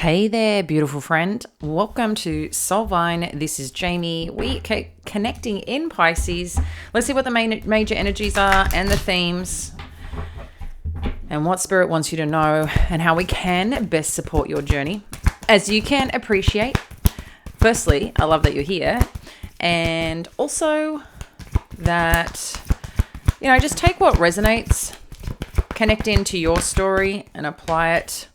Hey there, beautiful friend. Welcome to Soulvine. This is Jamie. We are connecting in Pisces. Let's see what the major energies are and the themes and what Spirit wants you to know and how we can best support your journey. As you can appreciate, firstly, I love that you're here. And also that, just take what resonates, connect into your story and apply it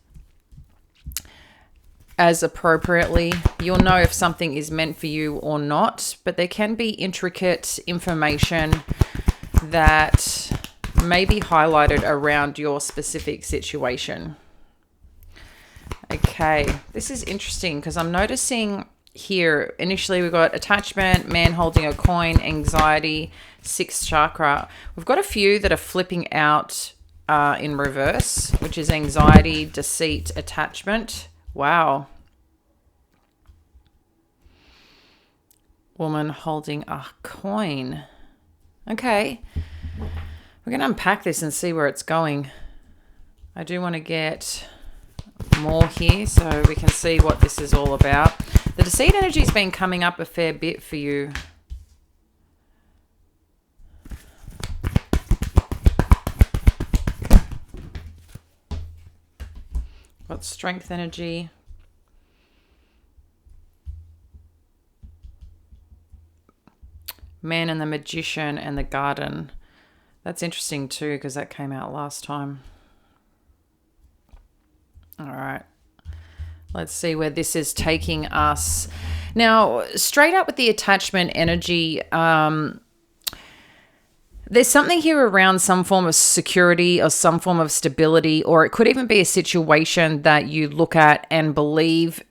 as appropriately. You'll know if something is meant for you or not, but there can be intricate information that may be highlighted around your specific situation. Okay, this is interesting because I'm noticing here, initially we've got attachment, man holding a coin, anxiety, sixth chakra. We've got a few that are flipping out in reverse, which is anxiety, deceit, attachment. Wow. Woman holding a coin. Okay. We're going to unpack this and see where it's going. I do want to get more here so we can see what this is all about. The deceit energy has been coming up a fair bit for you. Got strength energy. Man and the Magician and the Garden. That's interesting too because that came out last time. All right. Let's see where this is taking us. Now, straight up with the attachment energy, there's something here around some form of security or some form of stability, or it could even be a situation that you look at and believe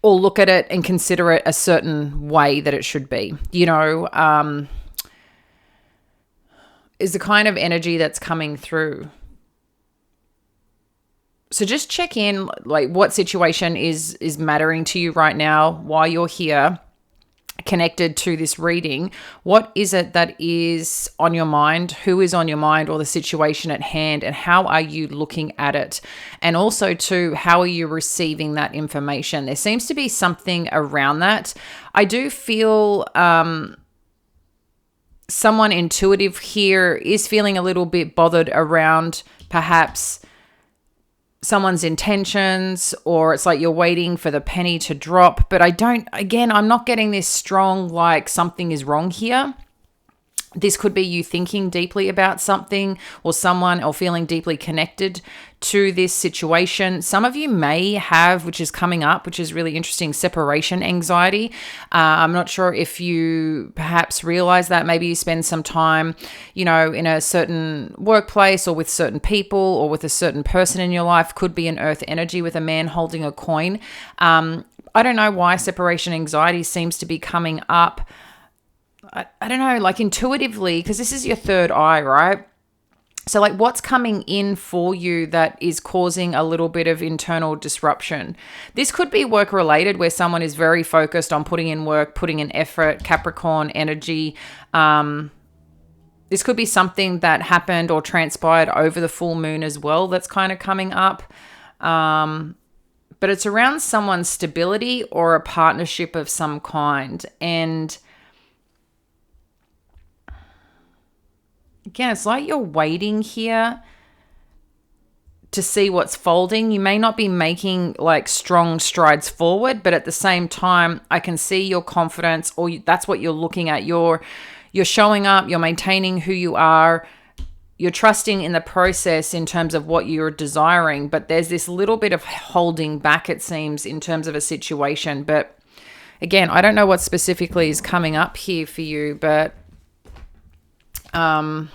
or look at it and consider it a certain way that it should be. Is the kind of energy that's coming through. So just check in, like what situation is mattering to you right now while you're here connected to this reading. What is it that is on your mind? Who is on your mind, or the situation at hand, and how are you looking at it? And also too, how are you receiving that information? There seems to be something around that. I do feel someone intuitive here is feeling a little bit bothered around perhaps someone's intentions, or it's like you're waiting for the penny to drop. But I'm not getting this strong, like something is wrong here. This could be you thinking deeply about something or someone, or feeling deeply connected to this situation. Some of you may have, which is coming up, which is really interesting, separation anxiety. I'm not sure if you perhaps realize that. Maybe you spend some time, in a certain workplace or with certain people or with a certain person in your life. Could be an earth energy with a man holding a coin. I don't know why separation anxiety seems to be coming up. I don't know, like intuitively, because this is your third eye, right? So like what's coming in for you that is causing a little bit of internal disruption? This could be work related, where someone is very focused on putting in work, putting in effort, Capricorn energy. This could be something that happened or transpired over the full moon as well that's kind of coming up. But it's around someone's stability or a partnership of some kind. And again, it's like you're waiting here to see what's folding. You may not be making like strong strides forward, but at the same time, I can see your confidence, or that's what you're looking at. You're showing up, you're maintaining who you are, you're trusting in the process in terms of what you're desiring, but there's this little bit of holding back, it seems, in terms of a situation. But again, I don't know what specifically is coming up here for you, but I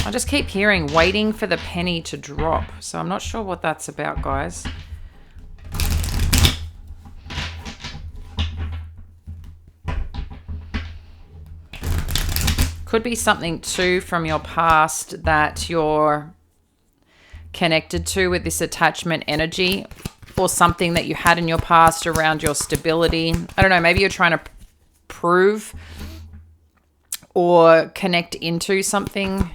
just keep hearing waiting for the penny to drop. So I'm not sure what that's about, guys. Could be something too from your past that you're connected to with this attachment energy, or something that you had in your past around your stability. I don't know, maybe you're trying to prove or connect into something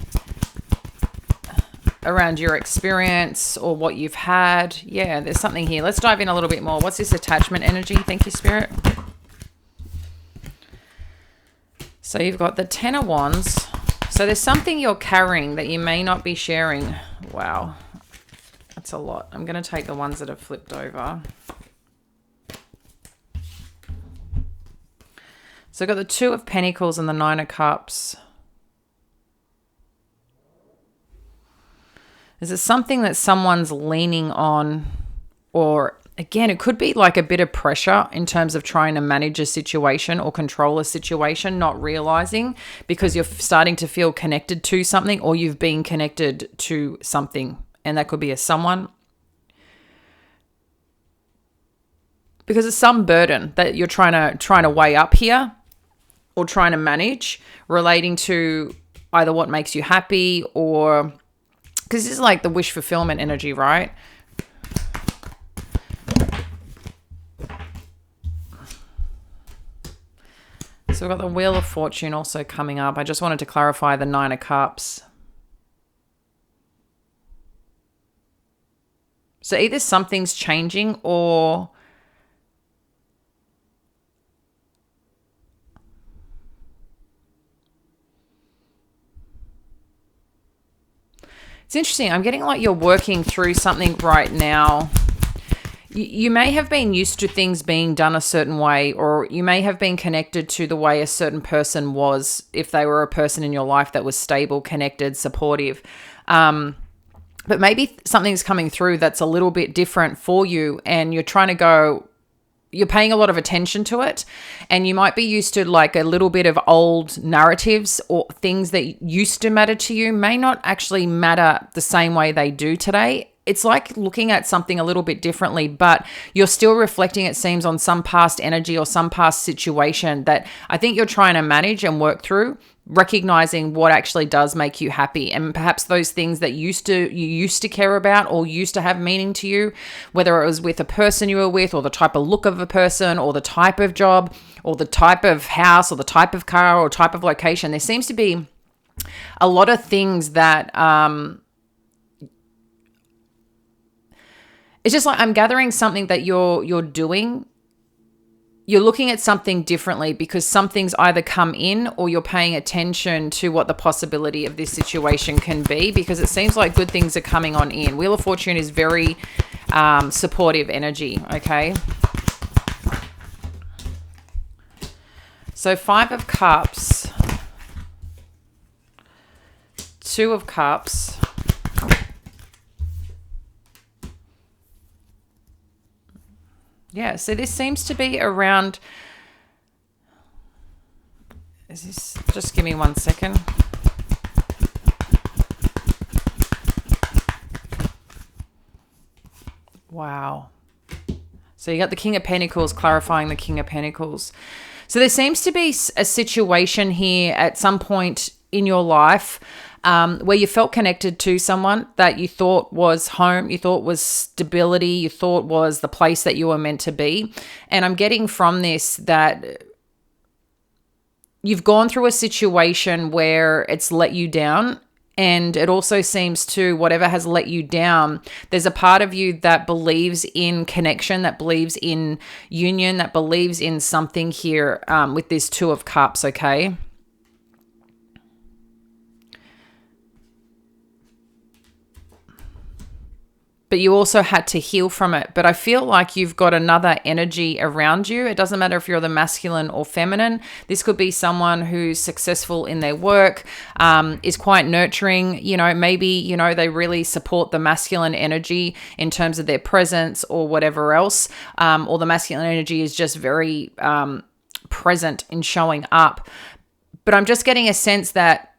around your experience or what you've had. Yeah, there's something here. Let's dive in a little bit more. What's this attachment energy? Thank you, Spirit. So you've got the Ten of Wands. So there's something you're carrying that you may not be sharing. Wow. That's a lot. I'm going to take the ones that have flipped over. So I've got the Two of Pentacles and the Nine of Cups. Is it something that someone's leaning on? Or again, it could be like a bit of pressure in terms of trying to manage a situation or control a situation, not realizing because you're starting to feel connected to something, or you've been connected to something. And that could be a someone. Because it's some burden that you're trying to weigh up here or trying to manage, relating to either what makes you happy, or because this is like the wish fulfillment energy, right? So we've got the Wheel of Fortune also coming up. I just wanted to clarify the Nine of Cups. So either something's changing, or it's interesting. I'm getting like you're working through something right now. You may have been used to things being done a certain way, or you may have been connected to the way a certain person was, if they were a person in your life that was stable, connected, supportive. But maybe something's coming through that's a little bit different for you, and you're trying to go, you're paying a lot of attention to it, and you might be used to like a little bit of old narratives, or things that used to matter to you may not actually matter the same way they do today. It's like looking at something a little bit differently, but you're still reflecting, it seems, on some past energy or some past situation that I think you're trying to manage and work through, recognizing what actually does make you happy. And perhaps those things that you used to care about or used to have meaning to you, whether it was with a person you were with, or the type of look of a person, or the type of job, or the type of house, or the type of car, or type of location. There seems to be a lot of things that it's just like I'm gathering something that you're doing. You're looking at something differently because something's either come in, or you're paying attention to what the possibility of this situation can be, because it seems like good things are coming on in. Wheel of Fortune is very supportive energy, okay? So Five of Cups, Two of Cups, yeah, so this seems to be around, is this, just give me 1 second. Wow. So you got the King of Pentacles clarifying the King of Pentacles. So there seems to be a situation here at some point in your life where you felt connected to someone that you thought was home, you thought was stability, you thought was the place that you were meant to be. And I'm getting from this that you've gone through a situation where it's let you down. And it also seems to, whatever has let you down, there's a part of you that believes in connection, that believes in union, that believes in something here with this Two of Cups, okay? But you also had to heal from it. But I feel like you've got another energy around you. It doesn't matter if you're the masculine or feminine. This could be someone who's successful in their work, is quite nurturing. You know, maybe, you know, they really support the masculine energy in terms of their presence or whatever else. Or the masculine energy is just very present in showing up. But I'm just getting a sense that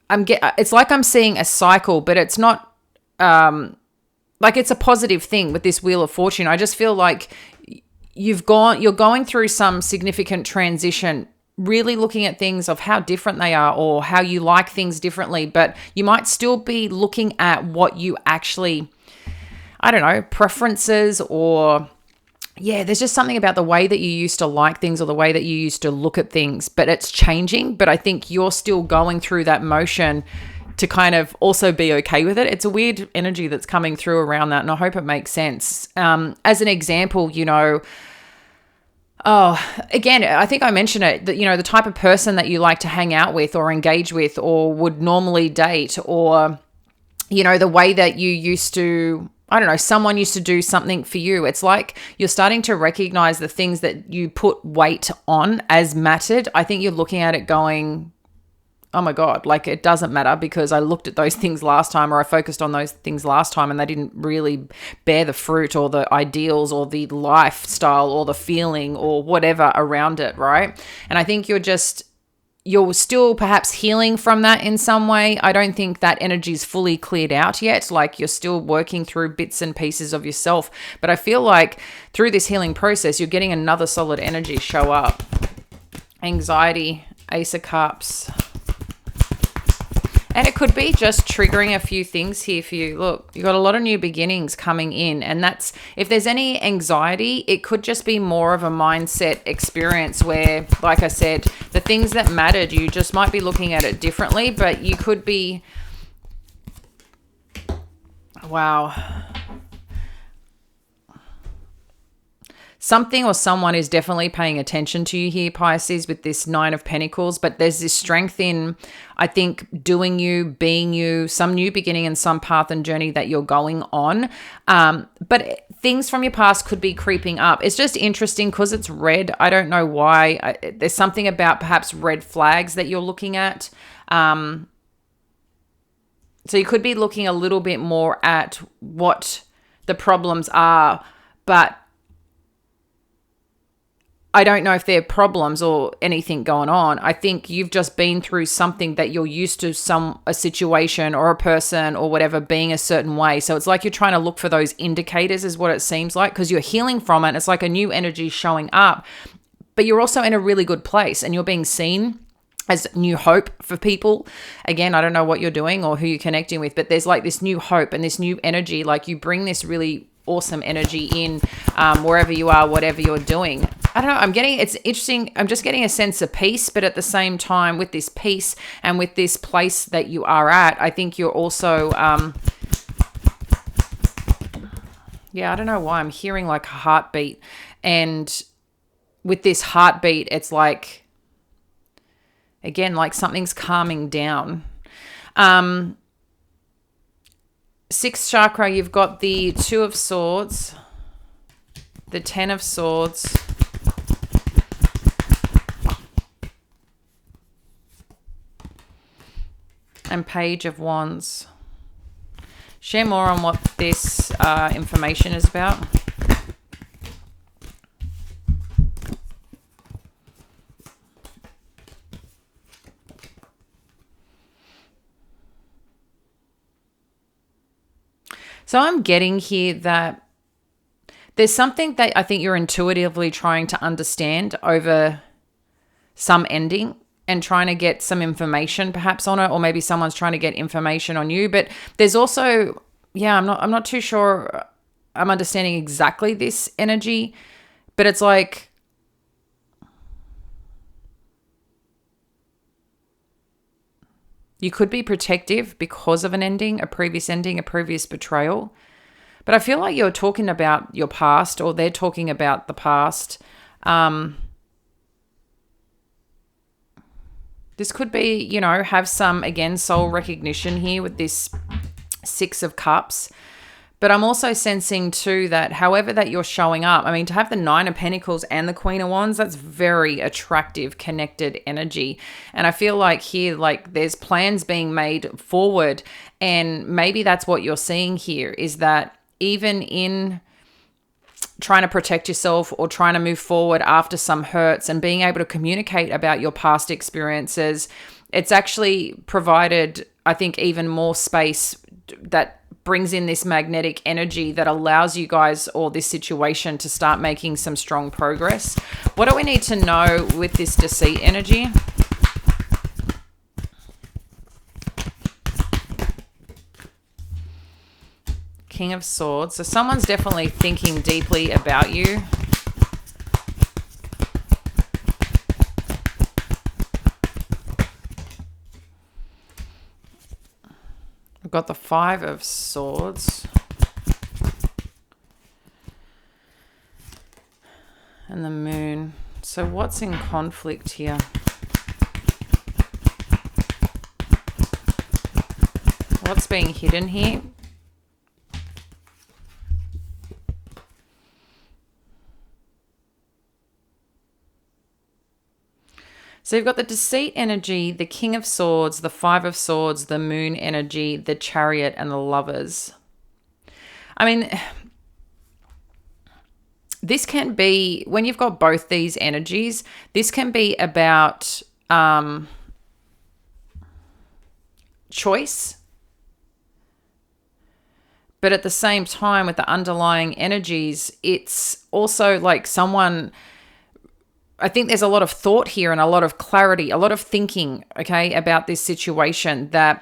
it's like I'm seeing a cycle, but it's not... like it's a positive thing with this Wheel of Fortune. I just feel like you're going through some significant transition, really looking at things of how different they are or how you like things differently, but you might still be looking at what you actually, I don't know, preferences or yeah, there's just something about the way that you used to like things or the way that you used to look at things, but it's changing. But I think you're still going through that motion to kind of also be okay with it. It's a weird energy that's coming through around that, and I hope it makes sense. As an example, again, I think I mentioned it, that, the type of person that you like to hang out with or engage with or would normally date, or, the way that you used to, I don't know, someone used to do something for you. It's like you're starting to recognize the things that you put weight on as mattered. I think you're looking at it going, oh my God, like it doesn't matter because I looked at those things last time, or I focused on those things last time and they didn't really bear the fruit or the ideals or the lifestyle or the feeling or whatever around it, right? And I think you're still perhaps healing from that in some way. I don't think that energy's fully cleared out yet. Like you're still working through bits and pieces of yourself. But I feel like through this healing process, you're getting another solid energy show up. Anxiety, Ace of Cups. And it could be just triggering a few things here for you. Look, you've got a lot of new beginnings coming in. And that's, if there's any anxiety, it could just be more of a mindset experience where, like I said, the things that mattered, you just might be looking at it differently, but you could be, wow. Something or someone is definitely paying attention to you here, Pisces, with this Nine of Pentacles. But there's this strength in, I think, doing you, being you, some new beginning and some path and journey that you're going on. But things from your past could be creeping up. It's just interesting because it's red. I don't know why. There's something about perhaps red flags that you're looking at. So you could be looking a little bit more at what the problems are, but I don't know if they're problems or anything going on. I think you've just been through something that you're used to, a situation or a person or whatever being a certain way. So it's like you're trying to look for those indicators is what it seems like, because you're healing from it. It's like a new energy showing up, but you're also in a really good place and you're being seen as new hope for people. Again, I don't know what you're doing or who you're connecting with, but there's like this new hope and this new energy. Like you bring this really awesome energy in wherever you are, whatever you're doing. I don't know. It's interesting. I'm just getting a sense of peace, but at the same time, with this peace and with this place that you are at, I think you're also, I don't know why I'm hearing like a heartbeat. And with this heartbeat, it's like, again, like something's calming down. Sixth chakra, you've got the Two of Swords, the Ten of Swords, and Page of Wands. Share more on what this information is about. So I'm getting here that there's something that I think you're intuitively trying to understand over some ending and trying to get some information perhaps on it, or maybe someone's trying to get information on you. But there's also, I'm not too sure I'm understanding exactly this energy, but it's like, you could be protective because of an ending, a previous betrayal. But I feel like you're talking about your past, or they're talking about the past. This could be, have some, again, soul recognition here with this Six of Cups. But I'm also sensing too that however that you're showing up, I mean, to have the Nine of Pentacles and the Queen of Wands, that's very attractive, connected energy. And I feel like here, like there's plans being made forward. And maybe that's what you're seeing here, is that even in trying to protect yourself or trying to move forward after some hurts and being able to communicate about your past experiences, it's actually provided, I think, even more space that brings in this magnetic energy that allows you guys, or this situation, to start making some strong progress. What do we need to know with this deceit energy? King of Swords. So someone's definitely thinking deeply about you. got the Five of Swords. And the Moon. So what's in conflict here? What's being hidden here? So you've got the Deceit energy, the King of Swords, the Five of Swords, the Moon energy, the Chariot, and the Lovers. I mean, this can be, when you've got both these energies, this can be about choice. But at the same time, with the underlying energies, it's also like someone, I think there's a lot of thought here and a lot of clarity, a lot of thinking, okay, about this situation, but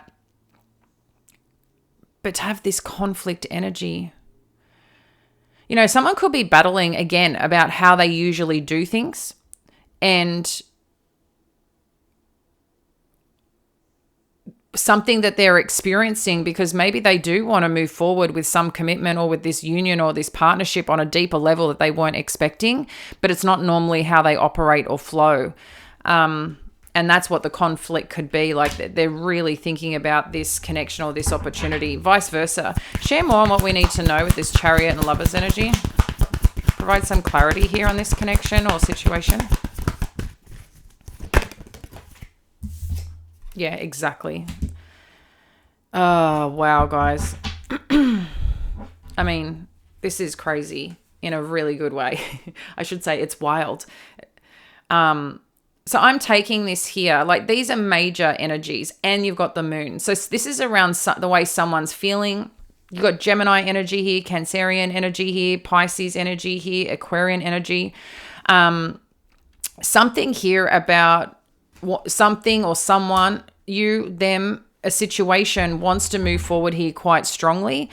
to have this conflict energy, you know, someone could be battling again about how they usually do things, and something that they're experiencing, because maybe they do want to move forward with some commitment or with this union or this partnership on a deeper level that they weren't expecting, but it's not normally how they operate or flow. And that's what the conflict could be. Like, they're really thinking about this connection or this opportunity, vice versa. Share more on what we need to know with this Chariot and Lovers energy. Provide some clarity here on this connection or situation. Yeah, exactly. Oh, wow, guys. I mean, this is crazy in a really good way. I should say it's wild. So I'm taking this here. Like, these are major energies, and you've got the Moon. So this is around the way someone's feeling. You've got Gemini energy here, Cancerian energy here, Pisces energy here, Aquarian energy. Something here about something or someone, you, them, a situation wants to move forward here quite strongly.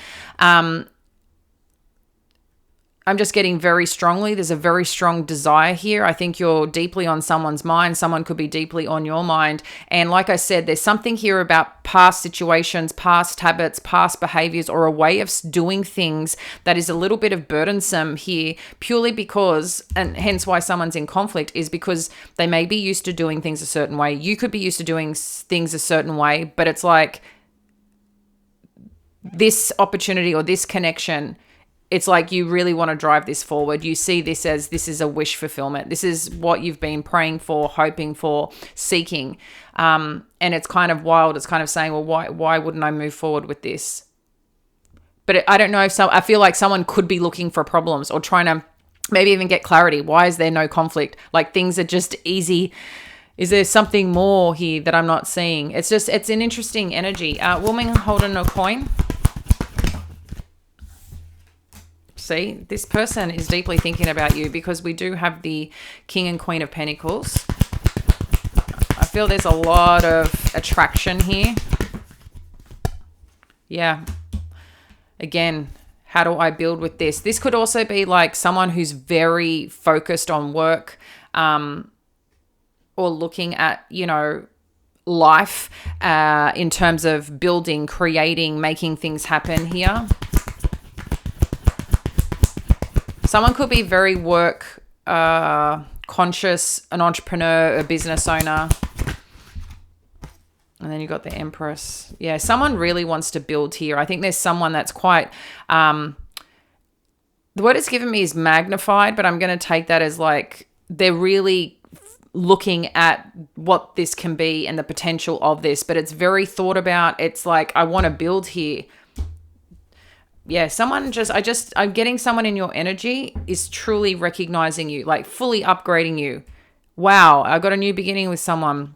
I'm just getting very strongly. There's a very strong desire here. I think you're deeply on someone's mind. Someone could be deeply on your mind. And like I said, there's something here about past situations, past habits, past behaviors, or a way of doing things that is a little bit of burdensome here, purely because, and hence why someone's in conflict, is because they may be used to doing things a certain way. You could be used to doing things a certain way, but it's like this opportunity or this connection, it's like you really want to drive this forward. You see this as, this is a wish fulfillment. This is what you've been praying for, hoping for, seeking. And it's kind of wild. It's kind of saying, well, why wouldn't I move forward with this? But I don't know if I feel like someone could be looking for problems or trying to maybe even get clarity. Why is there no conflict? Like, things are just easy. Is there something more here that I'm not seeing? It's an interesting energy. Woman holding a coin. See, this person is deeply thinking about you, because we do have the King and Queen of Pentacles. I feel there's a lot of attraction here. Yeah. Again, how do I build with this? This could also be like someone who's very focused on work, or looking at, you know, life in terms of building, creating, making things happen here. Someone could be very work conscious, an entrepreneur, a business owner. And then you got the Empress. Yeah, someone really wants to build here. I think there's someone that's quite, the word it's given me is magnified, but I'm going to take that as like they're really looking at what this can be and the potential of this, but it's very thought about. It's like, I want to build here. Yeah, I'm getting someone in your energy is truly recognizing you, like fully upgrading you. Wow, I got a new beginning with someone.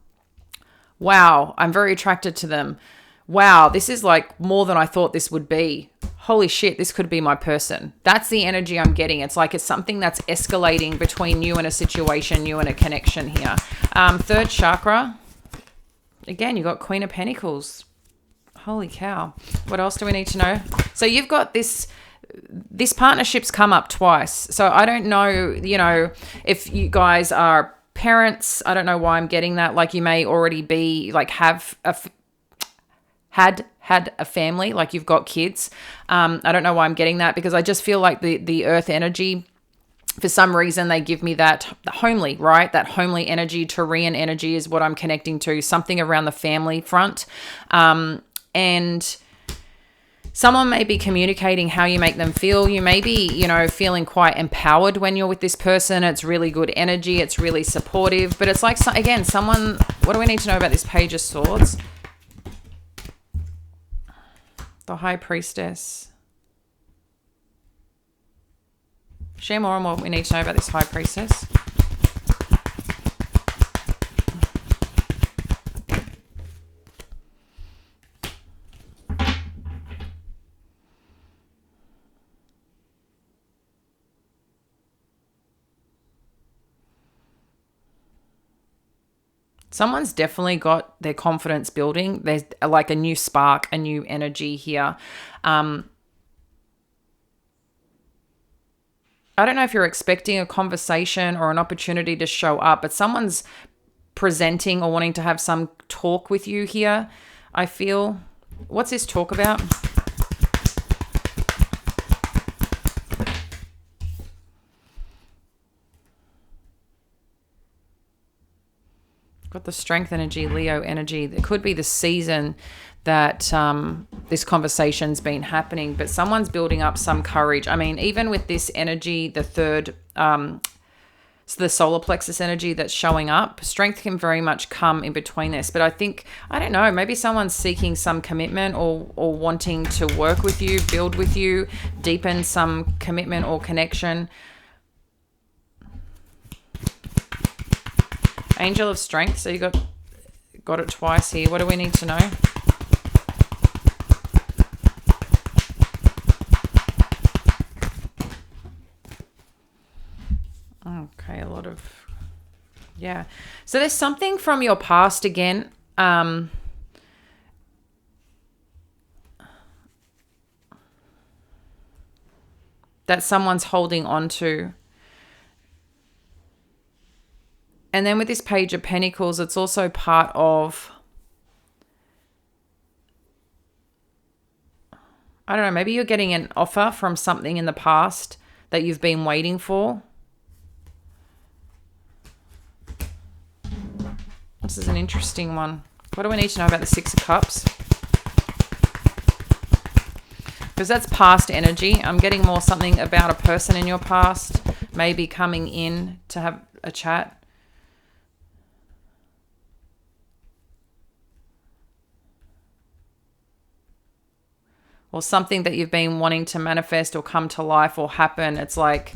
Wow, I'm very attracted to them. Wow, this is like more than I thought this would be. Holy shit, this could be my person. That's the energy I'm getting. It's like it's something that's escalating between you and a situation, you and a connection here. Third chakra. Again, you got Queen of Pentacles. Holy cow. What else do we need to know? So you've got this partnership's come up twice. So I don't know, you know, if you guys are parents. I don't know why I'm getting that. Like, you may already be like have had a family, like you've got kids. I don't know why I'm getting that, because I just feel like the earth energy, for some reason, they give me that homely, right? That homely energy, Taurian energy is what I'm connecting to, something around the family front. And someone may be communicating how you make them feel. You may be, feeling quite empowered when you're with this person. It's really good energy. It's really supportive. But it's like, again, someone, what do we need to know about this Page of Swords? The High Priestess. Share more on what we need to know about this High Priestess. Someone's definitely got their confidence building. There's like a new spark, a new energy here. I don't know if you're expecting a conversation or an opportunity to show up, but someone's presenting or wanting to have some talk with you here, I feel. What's this talk about? Got the Strength energy, Leo energy. It could be the season that this conversation's been happening, but someone's building up some courage. I mean, even with this energy, the third, so the solar plexus energy that's showing up, strength can very much come in between this. But I don't know, maybe someone's seeking some commitment or wanting to work with you, build with you, deepen some commitment or connection. Angel of Strength. So you got it twice here. What do we need to know? Okay, a lot of, yeah. So there's something from your past again. That someone's holding on to. And then with this Page of Pentacles, it's also part of, I don't know, maybe you're getting an offer from something in the past that you've been waiting for. This is an interesting one. What do we need to know about the Six of Cups? Because that's past energy. I'm getting more something about a person in your past, maybe coming in to have a chat. Or something that you've been wanting to manifest or come to life or happen. It's like,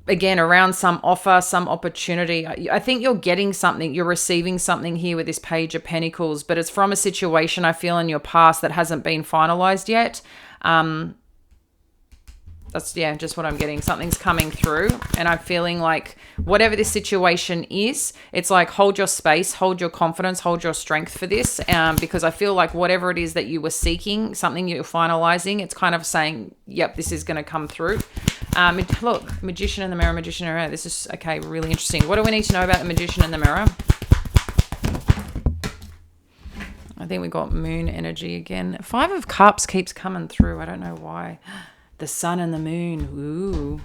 again, around some offer, some opportunity. I think you're getting something. You're receiving something here with this Page of Pentacles, but it's from a situation I feel in your past that hasn't been finalized yet. That's, just what I'm getting. Something's coming through, and I'm feeling like whatever this situation is, it's like hold your space, hold your confidence, hold your strength for this, because I feel like whatever it is that you were seeking, something you're finalizing, it's kind of saying, yep, this is going to come through. Look, Magician in the Mirror, Magician in the Mirror. This is, okay, really interesting. What do we need to know about the Magician in the Mirror? I think we got Moon energy again. Five of Cups keeps coming through. I don't know why. The Sun and the Moon. Ooh.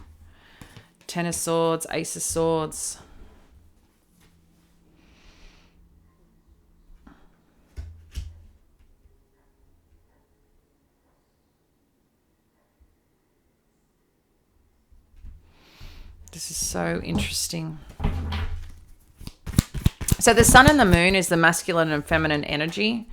Ten of Swords, Ace of Swords. This is so interesting. So the Sun and the Moon is the masculine and feminine energy.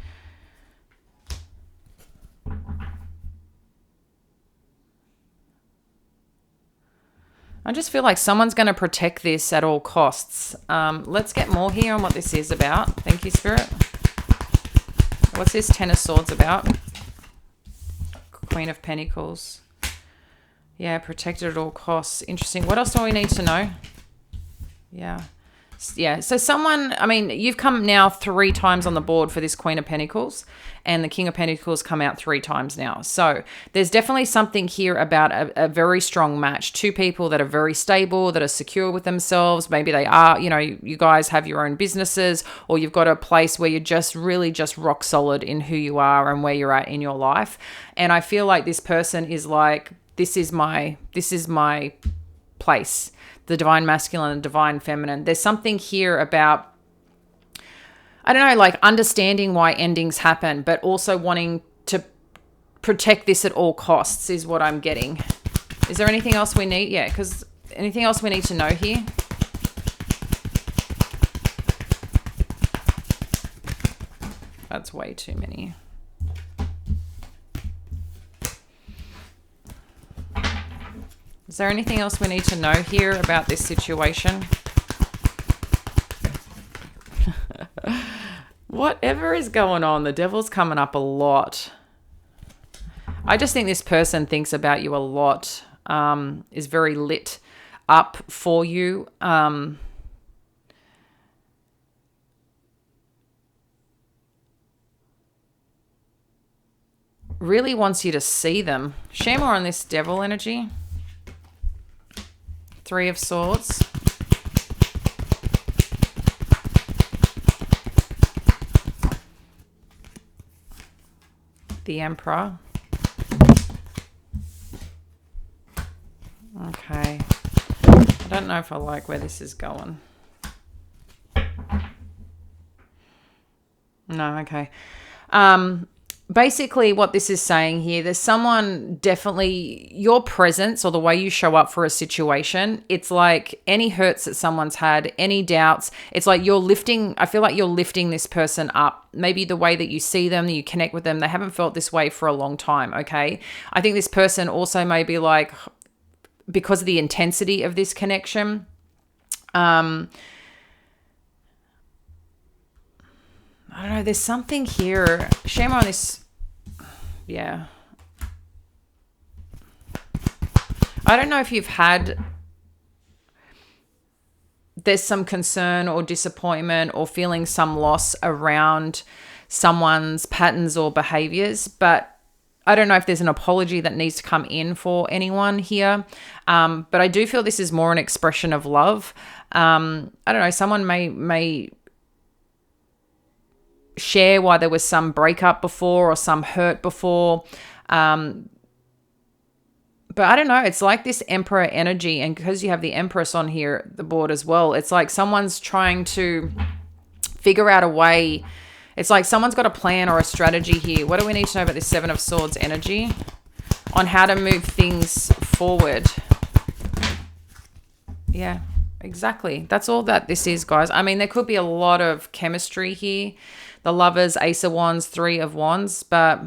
I just feel like someone's going to protect this at all costs. Let's get more here on what this is about. Thank you, Spirit. What's this Ten of Swords about? Queen of Pentacles. Yeah, protected at all costs. Interesting. What else do we need to know? Yeah. Yeah, so someone, I mean, you've come now 3 times on the board for this Queen of Pentacles, and the King of Pentacles come out 3 times now. So there's definitely something here about a very strong match. 2 people that are very stable, that are secure with themselves. Maybe they are, you know, you guys have your own businesses, or you've got a place where you're just really just rock solid in who you are and where you're at in your life. And I feel like this person is like, this is my place. The divine masculine and divine feminine. There's something here about, I don't know, like understanding why endings happen, but also wanting to protect this at all costs is what I'm getting. Is there anything else we need? Yeah, because anything else we need to know here? That's way too many. Is there anything else we need to know here about this situation? Whatever is going on, the devil's coming up a lot. I just think this person thinks about you a lot, is very lit up for you. Really wants you to see them. Share more on this devil energy. 3 of Swords. The Emperor. Okay. I don't know if I like where this is going. No, okay. Basically what this is saying here, there's someone definitely, your presence or the way you show up for a situation, it's like any hurts that someone's had, any doubts, it's like you're lifting, I feel like you're lifting this person up. Maybe the way that you see them, that you connect with them, they haven't felt this way for a long time, okay? I think this person also may be like, because of the intensity of this connection, I don't know, there's something here. Shame on this. Yeah. I don't know if you've had, there's some concern or disappointment or feeling some loss around someone's patterns or behaviors, but I don't know if there's an apology that needs to come in for anyone here. But I do feel this is more an expression of love. I don't know, someone may share why there was some breakup before or some hurt before. But I don't know, it's like this Emperor energy, and because you have the Empress on here, the board as well, it's like someone's trying to figure out a way. It's like someone's got a plan or a strategy here. What do we need to know about this 7 of Swords energy on how to move things forward? Yeah, exactly. That's all that this is, guys. I mean, there could be a lot of chemistry here. The Lovers, Ace of Wands, 3 of Wands, but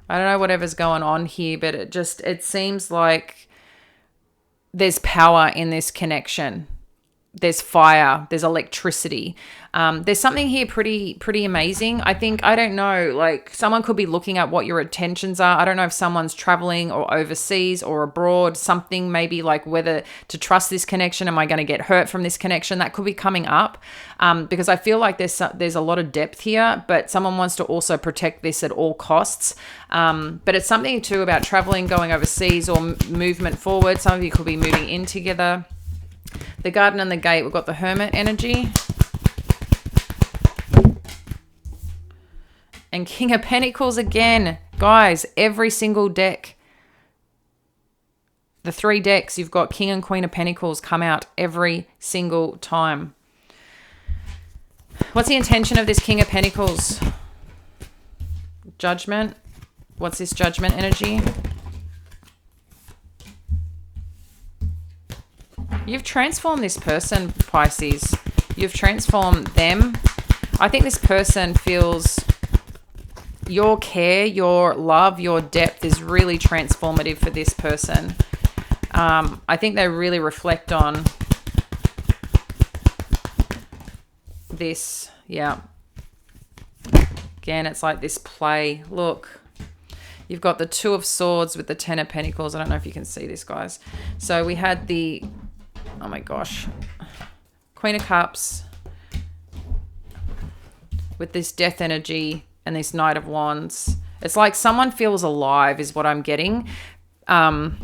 I don't know whatever's going on here, but it seems like there's power in this connection. There's fire, there's electricity. There's something here pretty amazing. I think, I don't know, like someone could be looking at what your intentions are. I don't know if someone's traveling or overseas or abroad, something maybe like whether to trust this connection. Am I going to get hurt from this connection? That could be coming up because I feel like there's a lot of depth here, but someone wants to also protect this at all costs. But it's something too about traveling, going overseas, or movement forward. Some of you could be moving in together. The Garden and the Gate, we've got the Hermit energy. And King of Pentacles again. Guys, every single deck. The 3 decks, you've got King and Queen of Pentacles come out every single time. What's the intention of this King of Pentacles? Judgment. What's this Judgment energy? You've transformed this person, Pisces. You've transformed them. I think this person feels your care, your love, your depth is really transformative for this person. I think they really reflect on this. Yeah. Again, it's like this play. Look. You've got the Two of Swords with the Ten of Pentacles. I don't know if you can see this, guys. So we had the, oh my gosh, Queen of Cups with this Death energy and this Knight of Wands. It's like someone feels alive is what I'm getting. But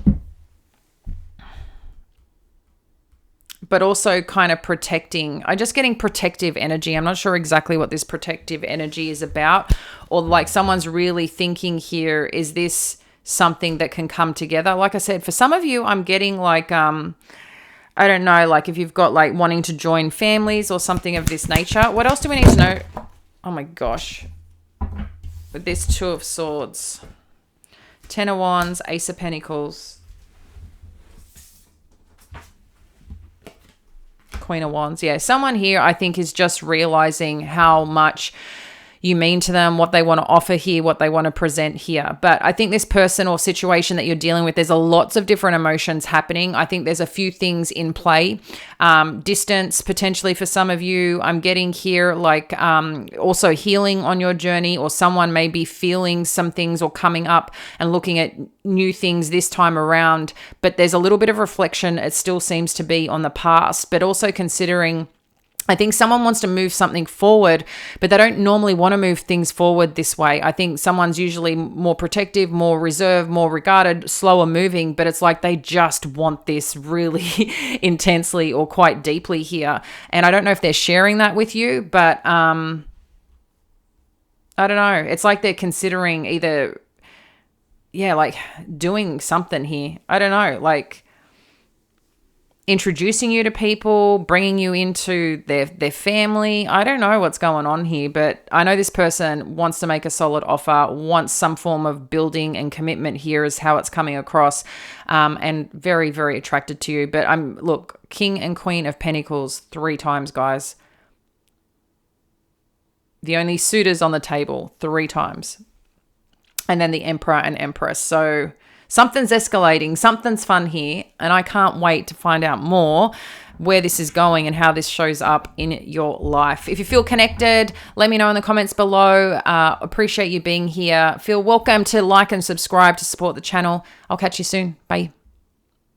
also kind of protecting. I'm just getting protective energy. I'm not sure exactly what this protective energy is about, or like someone's really thinking here, is this something that can come together? Like I said, for some of you, I'm getting like, I don't know, like if you've got like wanting to join families or something of this nature. What else do we need to know? Oh my gosh. With this Two of Swords, Ten of Wands, Ace of Pentacles, Queen of Wands. Yeah, someone here I think is just realizing how much you mean to them, what they want to offer here, what they want to present here. But I think this person or situation that you're dealing with, there's lots of different emotions happening. I think there's a few things in play. Distance, potentially for some of you. I'm getting here like also healing on your journey, or someone may be feeling some things or coming up and looking at new things this time around. But there's a little bit of reflection. It still seems to be on the past, but also considering, I think someone wants to move something forward, but they don't normally want to move things forward this way. I think someone's usually more protective, more reserved, more regarded, slower moving, but it's like they just want this really intensely or quite deeply here. And I don't know if they're sharing that with you, but I don't know. It's like they're considering either, like doing something here. I don't know, like introducing you to people, bringing you into their family. I don't know what's going on here, but I know this person wants to make a solid offer, wants some form of building and commitment here is how it's coming across, and very, very attracted to you. But look, King and Queen of Pentacles 3 times, guys. The only suitors on the table 3 times. And then the Emperor and Empress. So something's escalating, something's fun here, and I can't wait to find out more where this is going and how this shows up in your life. If you feel connected, let me know in the comments below. Appreciate you being here. Feel welcome to like and subscribe to support the channel. I'll catch you soon. Bye.